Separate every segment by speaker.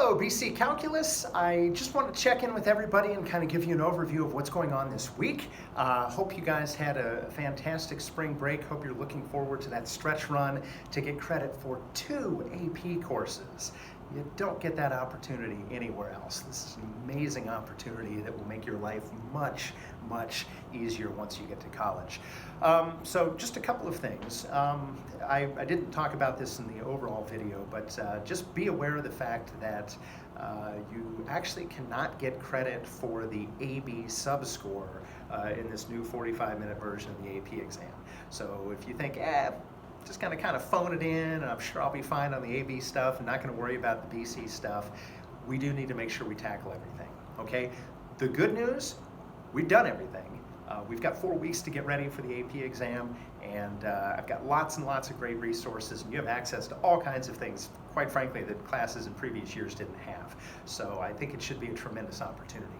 Speaker 1: Hello, BC Calculus. I just want to check in with everybody and kind of give you an overview of what's going on this week. Hope you guys had a fantastic spring break. Hope you're looking forward to that stretch run to get credit for 2 AP courses. You don't get that opportunity anywhere else. This is an amazing opportunity that will make your life much, much easier once you get to college. So just a couple of things. I didn't talk about this in the overall video, but just be aware of the fact that you actually cannot get credit for the AB subscore in this new 45-minute version of the AP exam. So if you think, just gonna kind of phone it in, and I'm sure I'll be fine on the AB stuff, and not gonna worry about the BC stuff, we do need to make sure we tackle everything, okay? The good news, we've done everything. We've got 4 weeks to get ready for the AP exam, and I've got lots and lots of great resources, and you have access to all kinds of things, quite frankly, that classes in previous years didn't have. So I think it should be a tremendous opportunity.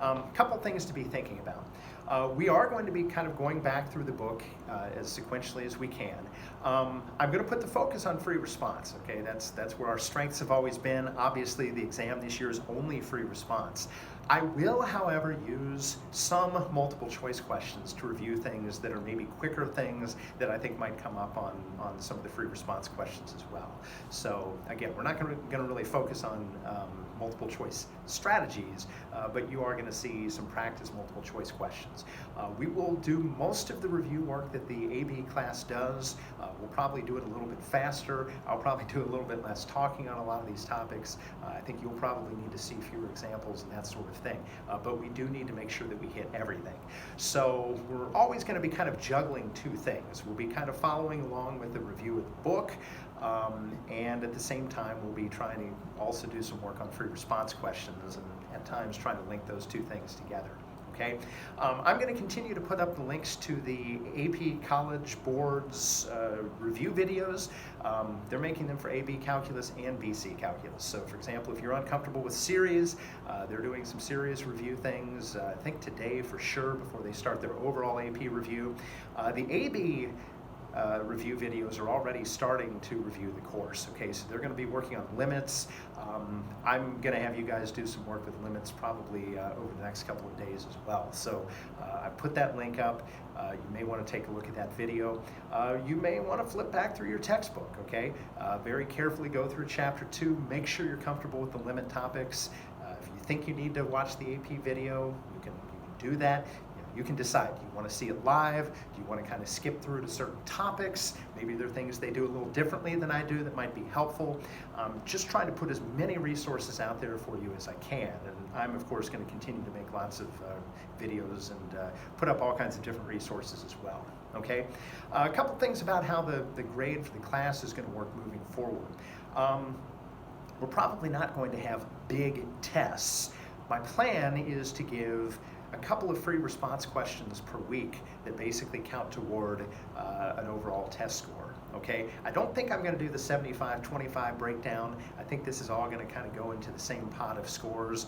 Speaker 1: A couple things to be thinking about. We are going to be kind of going back through the book as sequentially as we can. I'm going to put the focus on free response, okay? That's where our strengths have always been. Obviously, the exam this year is only free response. I will, however, use some multiple choice questions to review things that are maybe quicker things that I think might come up on some of the free response questions as well. So again, we're not going to really focus on multiple choice strategies, but you are going to see some practice multiple choice questions. We will do most of the review work that the AB class does. We'll probably do it a little bit faster. I'll probably do a little bit less talking on a lot of these topics. I think you'll probably need to see fewer examples and that sort of thing. But we do need to make sure that we hit everything. So we're always going to be kind of juggling 2 things. We'll be kind of following along with the review of the book, and at the same time we'll be trying to also do some work on free response questions and at times trying to link those 2 things together. Okay, I'm going to continue to put up the links to the AP College Board's review videos. They're making them for AB Calculus and BC Calculus. So for example, if you're uncomfortable with series, they're doing some serious review things, I think today for sure, before they start their overall AP review. The AB review videos are already starting to review the course. Okay, so they're going to be working on limits. I'm going to have you guys do some work with limits probably over the next couple of days as well. So I put that link up. You may want to take a look at that video. You may want to flip back through your textbook, okay? Very carefully go through chapter 2. Make sure you're comfortable with the limit topics. If you think you need to watch the AP video, you can do that. You can decide, do you want to see it live? Do you want to kind of skip through to certain topics? Maybe there are things they do a little differently than I do that might be helpful. Just trying to put as many resources out there for you as I can. And I'm, of course, going to continue to make lots of videos and put up all kinds of different resources as well. Okay? A couple things about how the grade for the class is going to work moving forward. We're probably not going to have big tests. My plan is to give a couple of free response questions per week that basically count toward an overall test score, okay? I don't think I'm going to do the 75-25 breakdown. I think this is all going to kind of go into the same pot of scores,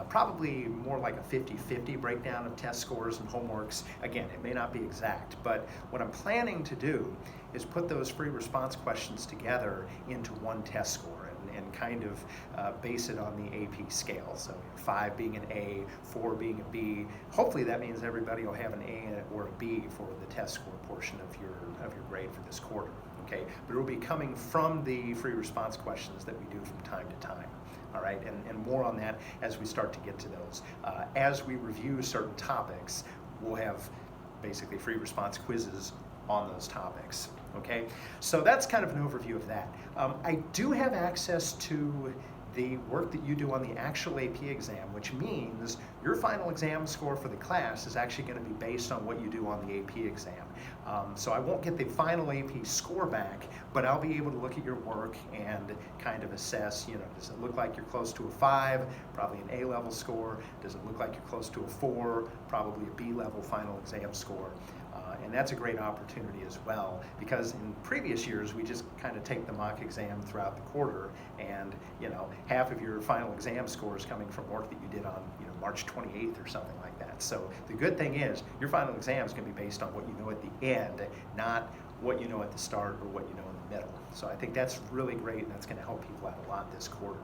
Speaker 1: probably more like a 50-50 breakdown of test scores and homeworks. Again, it may not be exact, but what I'm planning to do is put those free response questions together into one test score and kind of base it on the AP scale. So 5 being an A, 4 being a B. Hopefully that means everybody will have an A or a B for the test score portion of your grade for this quarter. Okay, but it will be coming from the free response questions that we do from time to time. All right, and more on that as we start to get to those. As we review certain topics, we'll have basically free response quizzes on those topics. Okay, so that's kind of an overview of that. I do have access to the work that you do on the actual AP exam, which means your final exam score for the class is actually going to be based on what you do on the AP exam. So I won't get the final AP score back, but I'll be able to look at your work and kind of assess, does it look like you're close to a 5, probably an A-level score? Does it look like you're close to a 4, probably a B-level final exam score? And that's a great opportunity as well, because in previous years we just kind of take the mock exam throughout the quarter, and half of your final exam score is coming from work that you did on March 28th or something like that. So the good thing is your final exam is going to be based on what you know at the end, not what you know at the start or what you know in the middle. So I think that's really great, and that's going to help people out a lot this quarter.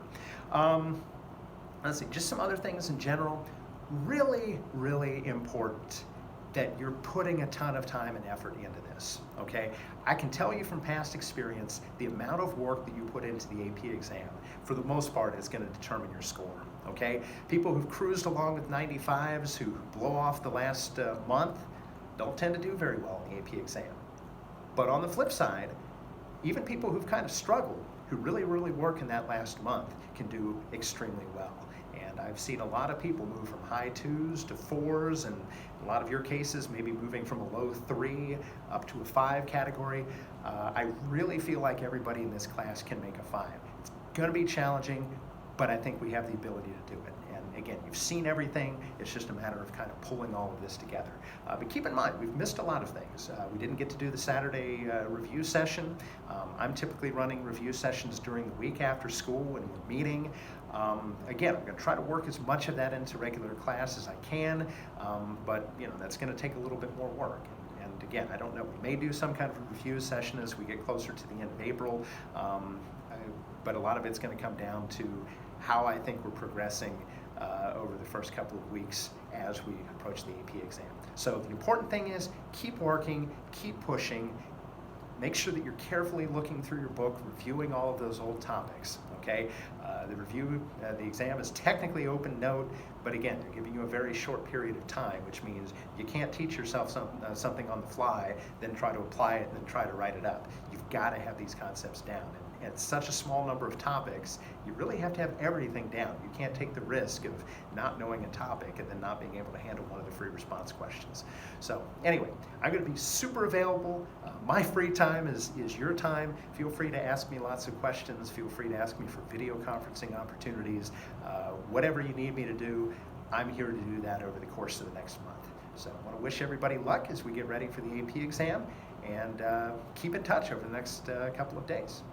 Speaker 1: Let's see, just some other things in general. Really, really important that you're putting a ton of time and effort into this, okay? I can tell you from past experience, the amount of work that you put into the AP exam, for the most part, is going to determine your score, okay? People who've cruised along with 95s, who blow off the last month, don't tend to do very well in the AP exam. But on the flip side, even people who've kind of struggled, who really, really work in that last month, can do extremely well. And I've seen a lot of people move from high 2s to 4s, and in a lot of your cases, maybe moving from a low 3 up to a 5 category. I really feel like everybody in this class can make a 5. It's going to be challenging, but I think we have the ability to do it. And again, you've seen everything. It's just a matter of kind of pulling all of this together. But keep in mind, we've missed a lot of things. We didn't get to do the Saturday review session. I'm typically running review sessions during the week after school when we're meeting. Again, I'm going to try to work as much of that into regular class as I can, but that's going to take a little bit more work. And again, I don't know, we may do some kind of review session as we get closer to the end of April, but a lot of it's going to come down to how I think we're progressing over the first couple of weeks as we approach the AP exam. So the important thing is keep working, keep pushing, make sure that you're carefully looking through your book, reviewing all of those old topics, okay? The exam is technically open note, but again, they're giving you a very short period of time, which means you can't teach yourself something on the fly, then try to apply it, and then try to write it up. You've got to have these concepts down. And it's such a small number of topics, you really have to have everything down. You can't take the risk of not knowing a topic and then not being able to handle one of the free response questions. So anyway, I'm going to be super available. My free time is your time. Feel free to ask me lots of questions. Feel free to ask me for video conferencing opportunities. Whatever you need me to do, I'm here to do that over the course of the next month. So I want to wish everybody luck as we get ready for the AP exam, and keep in touch over the next couple of days.